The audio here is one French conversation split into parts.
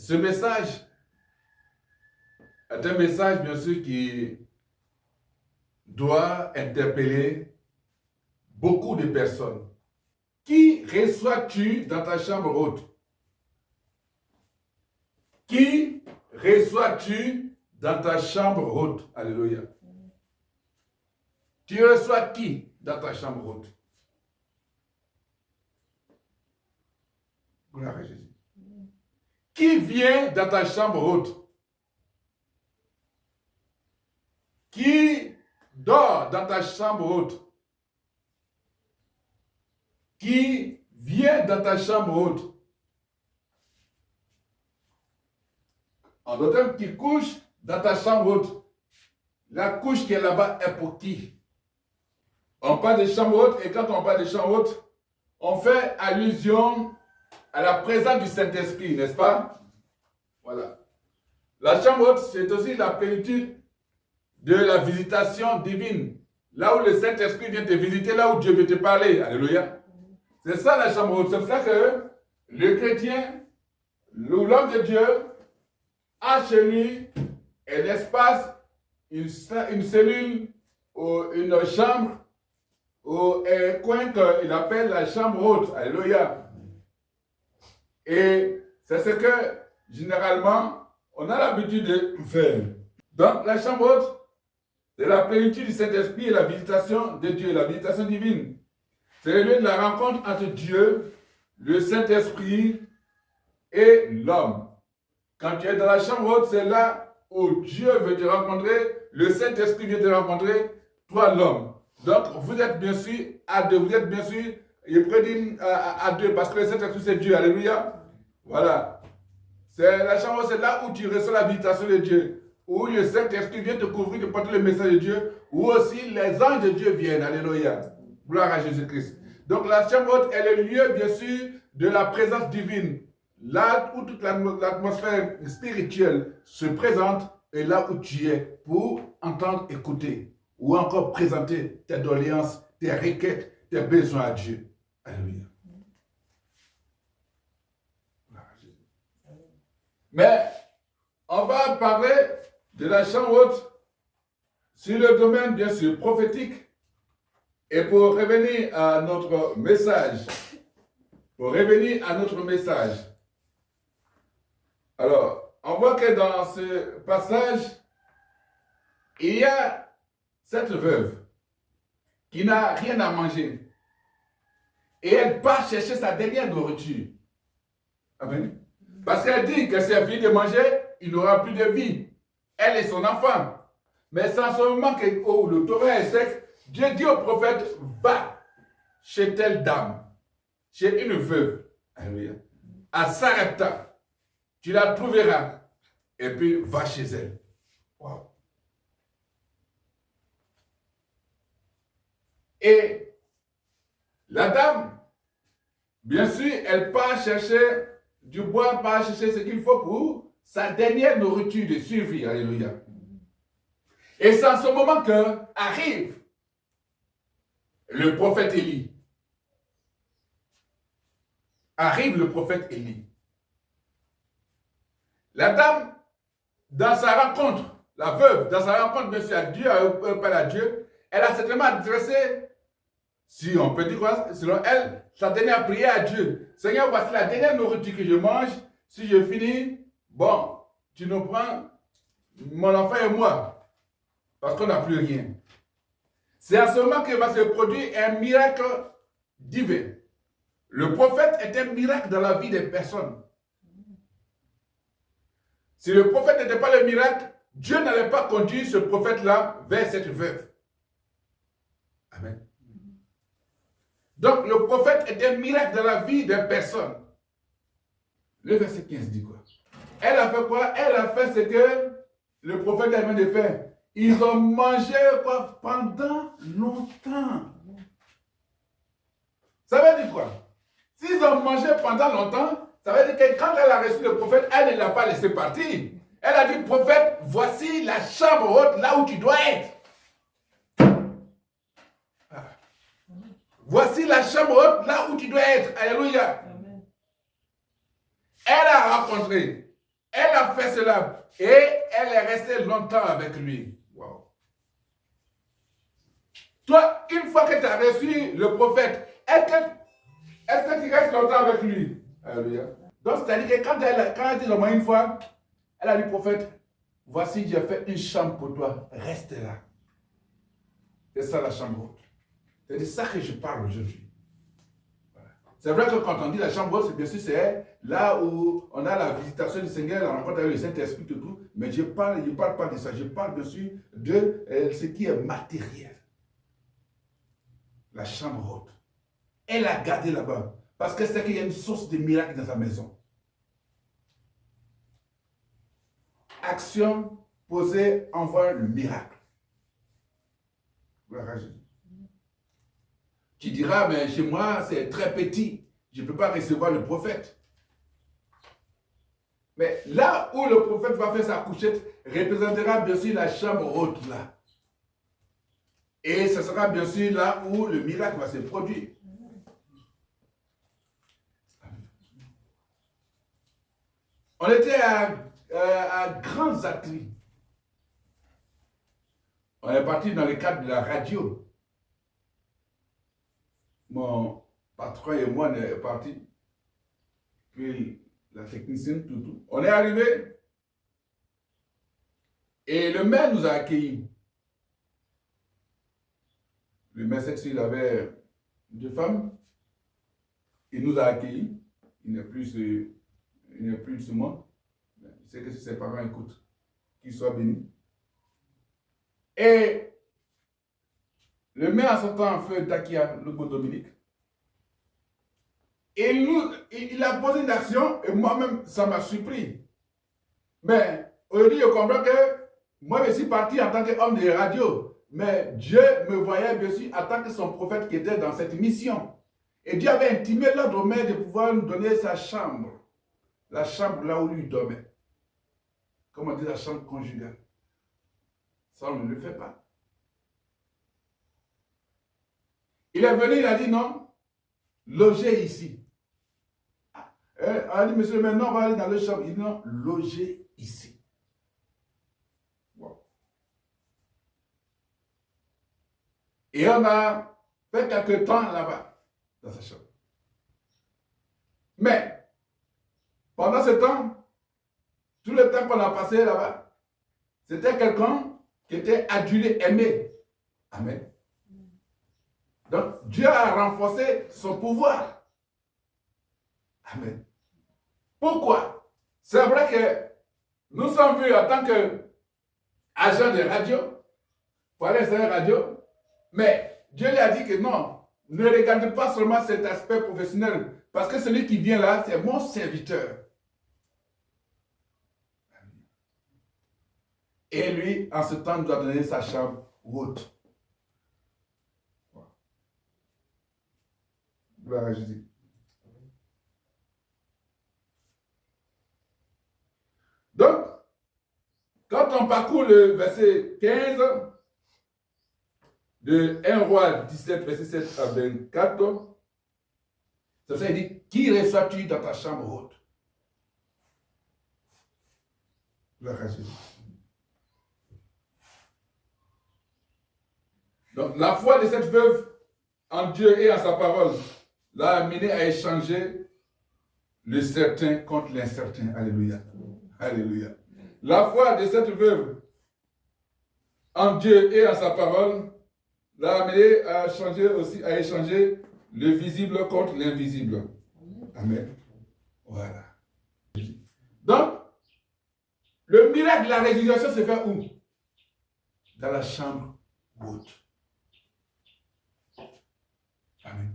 ce message est un message, bien sûr, qui doit interpeller beaucoup de personnes. Qui reçois-tu dans ta chambre haute? Qui reçois-tu dans ta chambre haute? Alléluia. Tu reçois qui dans ta chambre haute? Gloire à Jésus. Qui vient dans ta chambre haute? Qui dort dans ta chambre haute? Qui vient dans ta chambre haute? En d'autres termes, qui couche dans ta chambre haute? La couche qui est là-bas est pour qui? On parle de chambre haute, et quand on parle de chambre haute, on fait allusion à la présence du Saint-Esprit, n'est-ce pas? Voilà. La chambre haute, c'est aussi la plénitude de la visitation divine. Là où le Saint-Esprit vient te visiter, là où Dieu veut te parler. Alléluia. C'est ça la chambre haute. C'est pour ça que le chrétien, l'homme de Dieu, a chez lui un espace, une cellule, ou une chambre, ou un coin qu'il appelle la chambre haute. Alléluia. Et c'est ce que, généralement, on a l'habitude de faire. Donc, la chambre haute, c'est la plénitude du Saint-Esprit et la visitation de Dieu, la visitation divine. C'est le lieu de la rencontre entre Dieu, le Saint-Esprit et l'homme. Quand tu es dans la chambre haute, c'est là où Dieu veut te rencontrer, le Saint-Esprit vient te rencontrer, toi l'homme. Donc, vous êtes bien sûr à deux, vous êtes bien sûr, je pourrais dire à deux, parce que le Saint-Esprit c'est Dieu, alléluia. Voilà. C'est la chambre haute, c'est là où tu reçois la visitation de Dieu, où le Saint-Esprit vient te couvrir, te porter le message de Dieu, où aussi les anges de Dieu viennent, alléluia. Gloire à Jésus-Christ. Donc la chambre haute est le lieu, bien sûr, de la présence divine. Là où toute l'atmosphère spirituelle se présente, et là où tu es pour entendre, écouter, ou encore présenter tes doléances, tes requêtes, tes besoins à Dieu. Alléluia. Mais on va parler de la chambre haute sur le domaine, bien sûr, prophétique. Et pour revenir à notre message, alors, on voit que dans ce passage, il y a cette veuve qui n'a rien à manger. Et elle part chercher sa dernière nourriture. Amen. Parce qu'elle dit que si elle finit de manger, il n'aura plus de vie. Elle et son enfant. Mais c'est en ce moment que le Torah est sec. Dieu dit au prophète, va chez telle dame, chez une veuve, à Sarepta, tu la trouveras, et puis va chez elle. Wow. Et la dame, bien sûr, elle part chercher du bois, part chercher ce qu'il faut pour sa dernière nourriture de survie. Alléluia. Et c'est en ce moment que arrive le prophète Élie. Arrive le prophète Élie. La dame, dans sa rencontre, la veuve, dans sa rencontre, bien sûr, à Dieu, à Dieu, elle a certainement adressé, si on peut dire quoi, selon elle, sa dernière prière à Dieu. Seigneur, voici la dernière nourriture que je mange. Si je finis, bon, tu nous prends, mon enfant et moi, parce qu'on n'a plus rien. C'est à ce moment que va se produire un miracle divin. Le prophète est un miracle dans la vie des personnes. Si le prophète n'était pas le miracle, Dieu n'allait pas conduire ce prophète-là vers cette veuve. Amen. Donc le prophète est un miracle dans la vie des personnes. Le verset 15 dit quoi? Elle a fait quoi? Elle a fait ce que le prophète a demandé de faire. Ils ont mangé quoi? Pendant longtemps. Ça veut dire quoi? S'ils ont mangé pendant longtemps, ça veut dire que quand elle a reçu le prophète, elle ne l'a pas laissé partir. Elle a dit, prophète, voici la chambre haute là où tu dois être. Voici la chambre haute là où tu dois être. Alléluia. Amen. Elle a rencontré Elle a fait cela et elle est restée longtemps avec lui. Wow. Toi, une fois que tu as reçu le prophète, est-ce que tu restes longtemps avec lui? Alléluia. Donc, c'est-à-dire que quand elle dit au moins une fois, elle a dit au prophète, voici, j'ai fait une chambre pour toi, reste là. C'est ça la chambre haute. C'est de ça que je parle aujourd'hui. Voilà. C'est vrai que quand on dit la chambre haute, bien sûr, c'est là où on a la visitation du Seigneur, la rencontre avec le Saint-Esprit, tout. Mais je ne parle pas de ça. Je parle bien sûr de ce qui est matériel. La chambre haute. Elle a gardé là-bas. Parce que c'est qu'il y a une source de miracle dans sa maison. Action posée envoie le miracle. Voilà, tu diras, mais chez moi, c'est très petit. Je ne peux pas recevoir le prophète. Mais là où le prophète va faire sa couchette, représentera bien sûr la chambre haute là. Et ce sera bien sûr là où le miracle va se produire. On était à Grand Zatri. On est parti dans le cadre de la radio. Mon patron et moi, on est partis. Puis la technicienne, tout. On est arrivé. Et le maire nous a accueillis. Le maire, c'est qu'il avait deux femmes. Il nous a accueillis. Il n'est plus de ce monde. Je sais que si ses parents écoutent, qu'ils soient bénis. Et le maire a son temps en feu Dakia, le beau Dominique. Et il a posé une action et moi-même, ça m'a surpris. Mais aujourd'hui, je comprends que moi, je suis parti en tant qu'homme de radio. Mais Dieu me voyait bien sûr en tant que son prophète qui était dans cette mission. Et Dieu avait intimé l'ordre au maire de pouvoir nous donner sa chambre. La chambre là où lui dormait. Comme on dit, la chambre conjugale. Ça, on ne le fait pas. Il est venu, il a dit non, logez ici. Elle a dit, monsieur, maintenant on va aller dans le chambre. Il dit non, logez ici. Wow. Et on a fait quelques temps là-bas, dans sa chambre. Mais, pendant ce temps, tout le temps qu'on a passé là-bas, c'était quelqu'un qui était adulé, aimé. Amen. Donc, Dieu a renforcé son pouvoir. Amen. Pourquoi? C'est vrai que nous sommes vus en tant qu'agents de radio, pour aller sur la radio, mais Dieu lui a dit que non, ne regardez pas seulement cet aspect professionnel, parce que celui qui vient là, c'est mon serviteur. Et lui, en ce temps, nous a donné sa chambre haute. Gloire à Jésus. Donc, quand on parcourt le verset 15 de 1 Roi 17, verset 7 à 24, ça dit, qui reçois-tu dans ta chambre haute? Gloire à Jésus. Donc, la foi de cette veuve en Dieu et en sa parole l'a amené à échanger le certain contre l'incertain. Alléluia. Alléluia. La foi de cette veuve en Dieu et en sa parole l'a amené à échanger le visible contre l'invisible. Amen. Voilà. Donc, le miracle de la résurrection se fait où? Dans la chambre haute. Amen.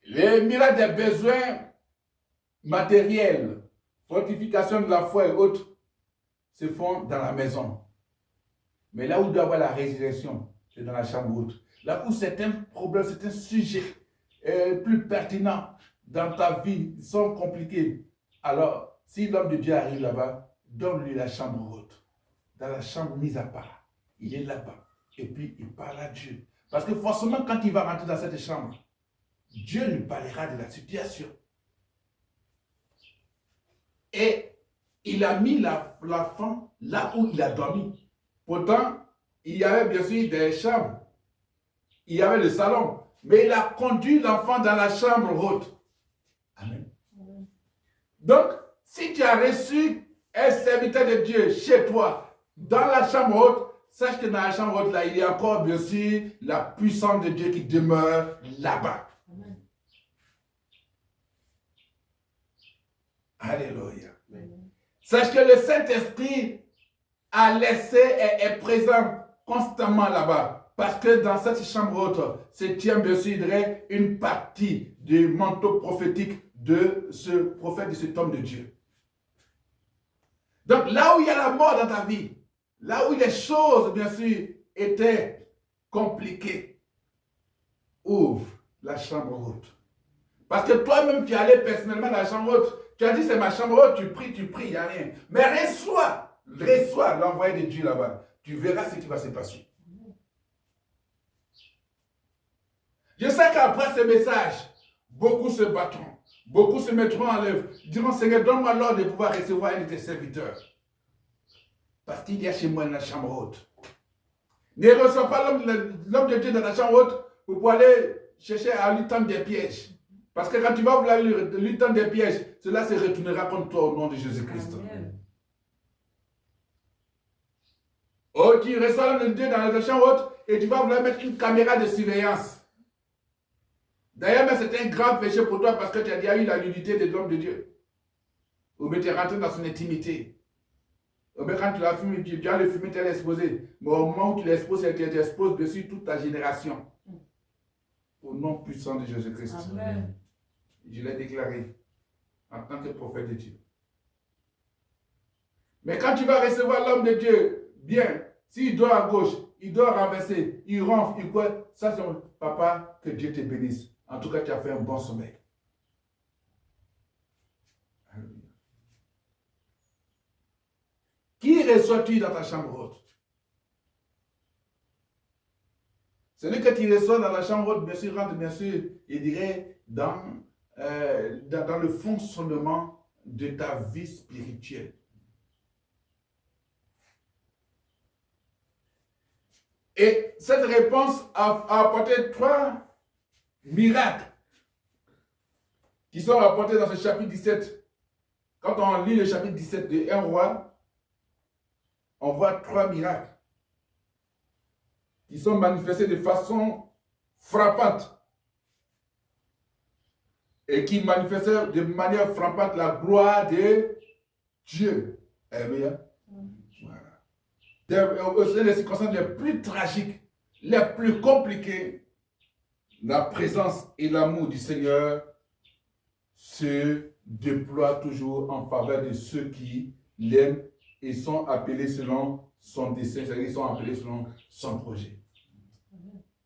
Les miracles des besoins matériels, fortification de la foi et autres, se font dans la maison. Mais là où il doit y avoir la résurrection, c'est dans la chambre haute. Là où certains problèmes, certains sujets plus pertinents dans ta vie sont compliqués, alors si l'homme de Dieu arrive là-bas, donne-lui la chambre haute. Dans la chambre mise à part, il est là-bas. Et puis il parle à Dieu. Parce que forcément, quand il va rentrer dans cette chambre, Dieu lui parlera de la situation. Et il a mis l'enfant là où il a dormi. Pourtant, il y avait bien sûr des chambres. Il y avait le salon. Mais il a conduit l'enfant dans la chambre haute. Amen. Donc, si tu as reçu un serviteur de Dieu chez toi, dans la chambre haute, sache que dans la chambre haute, là, il y a encore, bien sûr, la puissance de Dieu qui demeure là-bas. Alléluia. Sache que le Saint-Esprit a laissé et est présent constamment là-bas. Parce que dans cette chambre haute se tient bien sûr une partie du manteau prophétique de ce prophète, de cet homme de Dieu. Donc là où il y a la mort dans ta vie, là où les choses bien sûr étaient compliquées, ouvre la chambre haute. Parce que toi-même tu es allé personnellement dans la chambre haute, tu as dit c'est ma chambre haute, tu pries, il n'y a rien. Mais reçois l'envoyé de Dieu là-bas. Tu verras ce qui va se passer. Je sais qu'après ce message, beaucoup se battront. Beaucoup se mettront en œuvre. Diront, Seigneur, donne-moi l'ordre de pouvoir recevoir un de tes serviteurs. Parce qu'il y a chez moi une chambre haute. Ne reçois pas l'homme de Dieu dans la chambre haute pour aller chercher à lui tendre des pièges. Parce que quand tu vas vouloir lui tendre des pièges, cela se retournera contre toi au nom de Jésus-Christ. Oh, tu reçois l'homme de Dieu dans la chambre haute et tu vas vouloir mettre une caméra de surveillance. D'ailleurs, c'est un grand péché pour toi parce que tu as déjà eu la nudité de l'homme de Dieu. Ou bien tu es rentré dans son intimité. Ou bien quand tu l'as fumé, tu as le fumé, tu l'as exposé. Mais au moment où tu l'exposes, tu exposes dessus toute ta génération. Au nom puissant de Jésus-Christ. Amen. Je l'ai déclaré en tant que prophète de Dieu. Mais quand tu vas recevoir l'homme de Dieu, bien, s'il dort à gauche, il dort renversé, il ronfle, il quoi, ça c'est papa, que Dieu te bénisse. En tout cas, tu as fait un bon sommeil. Alléluia. Qui reçois-tu dans ta chambre haute? Celui que tu reçois dans la chambre haute, bien sûr, rentre, bien sûr, il dirait, dans le fonctionnement de ta vie spirituelle. Et cette réponse a apporté 3 miracles qui sont rapportés dans ce chapitre 17. Quand on lit le chapitre 17 de 1 roi, on voit 3 miracles qui sont manifestés de façon frappante et qui manifestaient de manière frappante la gloire de Dieu. Alléluia. C'est les circonstances les plus tragiques, les plus compliquées. La présence et l'amour du Seigneur se déploient toujours en faveur de ceux qui l'aiment et sont appelés selon son dessein, c'est-à-dire qu'ils sont appelés selon son projet.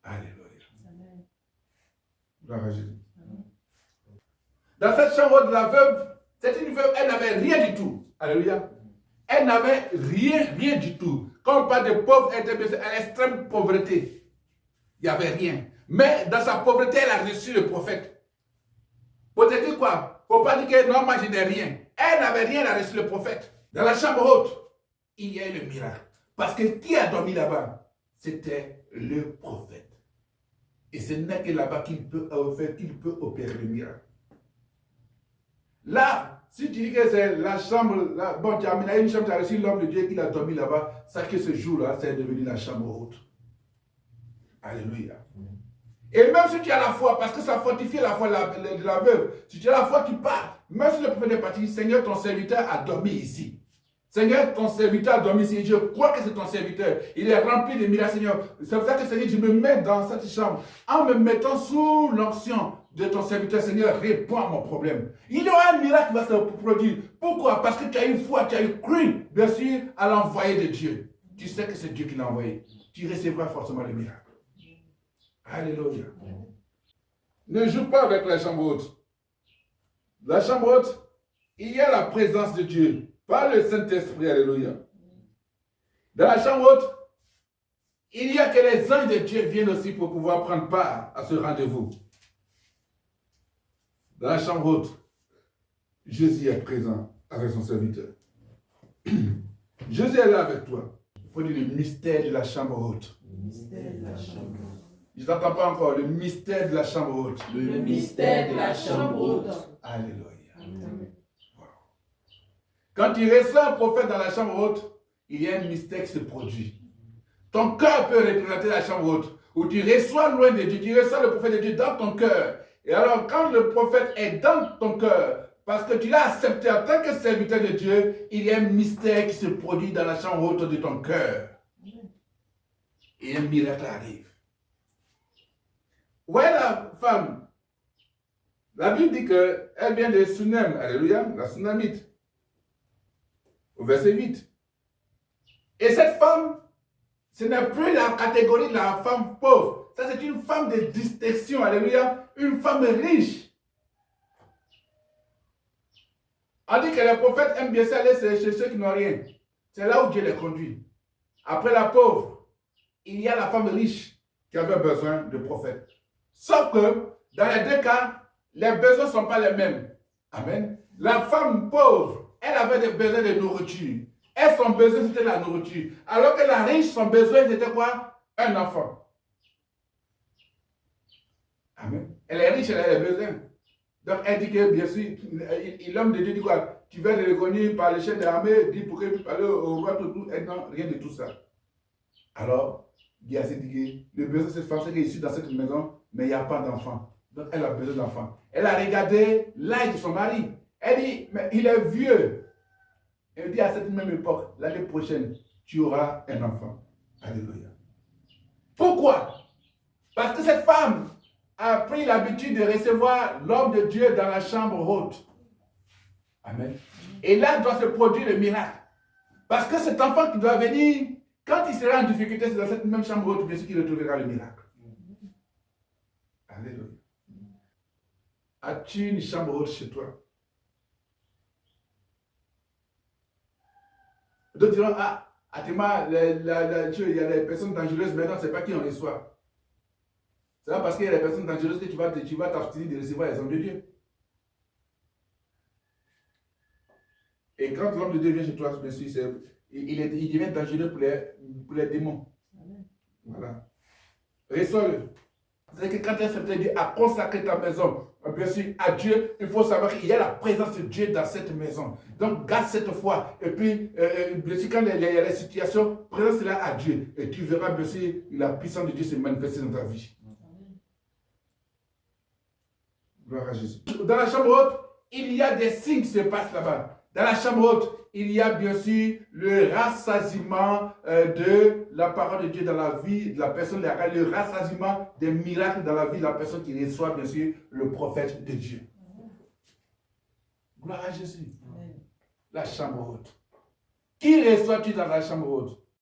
Alléluia. Gloire à Jésus. Dans cette chambre de la veuve, c'est une veuve, elle n'avait rien du tout. Alléluia. Elle n'avait rien du tout. Quand on parle de pauvre, elle était à l'extrême pauvreté. Il n'y avait rien. Mais dans sa pauvreté, elle a reçu le prophète. Pour te dire quoi? Pour ne pas dire que non, moi je n'ai rien. Elle n'avait rien, elle a reçu le prophète. Dans la chambre haute, il y a eu le miracle. Parce que qui a dormi là-bas? C'était le prophète. Et ce n'est que là-bas qu'il peut opérer le miracle. Là, si tu dis que c'est la chambre, là, bon, tu as amené une chambre, tu as reçu l'homme de Dieu qui a dormi là-bas, sache que ce jour-là, c'est devenu la chambre haute. Alléluia. Et même si tu as la foi, parce que ça fortifie la foi de la veuve, si tu as la foi, tu pars. Même si le prophète est parti, Seigneur, ton serviteur a dormi ici. Seigneur, ton serviteur a dormi ici. Je crois que c'est ton serviteur. Il est rempli de miracles, Seigneur. C'est pour ça que Seigneur, je me mets dans cette chambre. En me mettant sous l'onction de ton serviteur, Seigneur, réponds à mon problème. Il y aura un miracle qui va se produire. Pourquoi? Parce que tu as eu foi, tu as eu cru, bien sûr, à l'envoyé de Dieu. Tu sais que c'est Dieu qui l'a envoyé. Tu recevras forcément le miracle. Alléluia. Ne joue pas avec la chambre haute. La chambre haute, il y a la présence de Dieu, par le Saint-Esprit. Alléluia. Dans la chambre haute, il y a que les anges de Dieu viennent aussi pour pouvoir prendre part à ce rendez-vous. Dans la chambre haute, Jésus est présent avec son serviteur. Jésus est là avec toi. Il faut dire le mystère de la chambre haute. Le mystère de la chambre haute. Je ne t'entends pas encore. Le mystère de la chambre haute. Le mystère de la chambre haute. Alléluia. Amen. Quand tu reçois un prophète dans la chambre haute, il y a un mystère qui se produit. Ton cœur peut représenter la chambre haute. Où tu reçois loin de Dieu, tu reçois le prophète de Dieu dans ton cœur. Et alors, quand le prophète est dans ton cœur, parce que tu l'as accepté en tant que serviteur de Dieu, il y a un mystère qui se produit dans la chambre haute de ton cœur. Et un miracle arrive. Où est la femme? La Bible dit qu'elle vient de Sunem, alléluia, la Sunamite. Au verset 8. Et cette femme, ce n'est plus la catégorie de la femme pauvre. Ça, c'est une femme de distinction, alléluia, une femme riche. On dit que les prophètes aiment bien aller chez ceux qui n'ont rien. C'est là où Dieu les conduit. Après la pauvre, il y a la femme riche qui avait besoin de prophètes. Sauf que, dans les deux cas, les besoins ne sont pas les mêmes. Amen. La femme pauvre, elle avait des besoins de nourriture. Elle, son besoin, c'était la nourriture. Alors que la riche, son besoin, c'était quoi? Un enfant. Amen. Elle est riche, elle a des besoins. Donc, elle dit que, bien sûr, l'homme de Dieu dit quoi? Tu vas être reconnu par le chef de l'armée, dit pour que tu parles au roi, tout. Non, rien de tout ça. Alors, Géasi dit que le besoin de cette femme, c'est qu'elle est issue dans cette maison, mais il n'y a pas d'enfant. Donc, elle a besoin d'enfant. Elle a regardé l'âge de son mari. Elle dit, mais il est vieux. Elle dit à cette même époque, l'année prochaine, tu auras un enfant. Alléluia. Pourquoi? Parce que cette femme a pris l'habitude de recevoir l'homme de Dieu dans la chambre haute. Amen. Et là doit se produire le miracle. Parce que cet enfant qui doit venir, quand il sera en difficulté, c'est dans cette même chambre haute, bien sûr qu'il retrouvera le miracle. Alléluia. As-tu une chambre haute chez toi? D'autres diront, Athéma, il y a des personnes dangereuses, maintenant, ce n'est pas qui on reçoit. C'est pas parce qu'il y a des personnes dangereuses que tu vas t'abstenir de recevoir les hommes de Dieu. Et quand l'homme de Dieu vient chez toi, bien sûr, il devient dangereux pour les démons. Voilà. Reçois-le. C'est que quand un serviteur de Dieu a consacré ta maison, bien sûr, à Dieu, il faut savoir qu'il y a la présence de Dieu dans cette maison. Donc, garde cette foi. Et puis, bien sûr, quand il y a les situations, présente cela à Dieu. Et tu verras, bien sûr, la puissance de Dieu se manifester dans ta vie. Gloire à Jésus. Dans la chambre haute, il y a des signes qui se passent là-bas. Dans la chambre haute, il y a bien sûr le rassasiement de la parole de Dieu dans la vie de la personne, le rassasiement des miracles dans la vie de la personne qui reçoit bien sûr le prophète de Dieu. Gloire à Jésus. Amen. La chambre haute. Qui reçois-tu dans la chambre haute?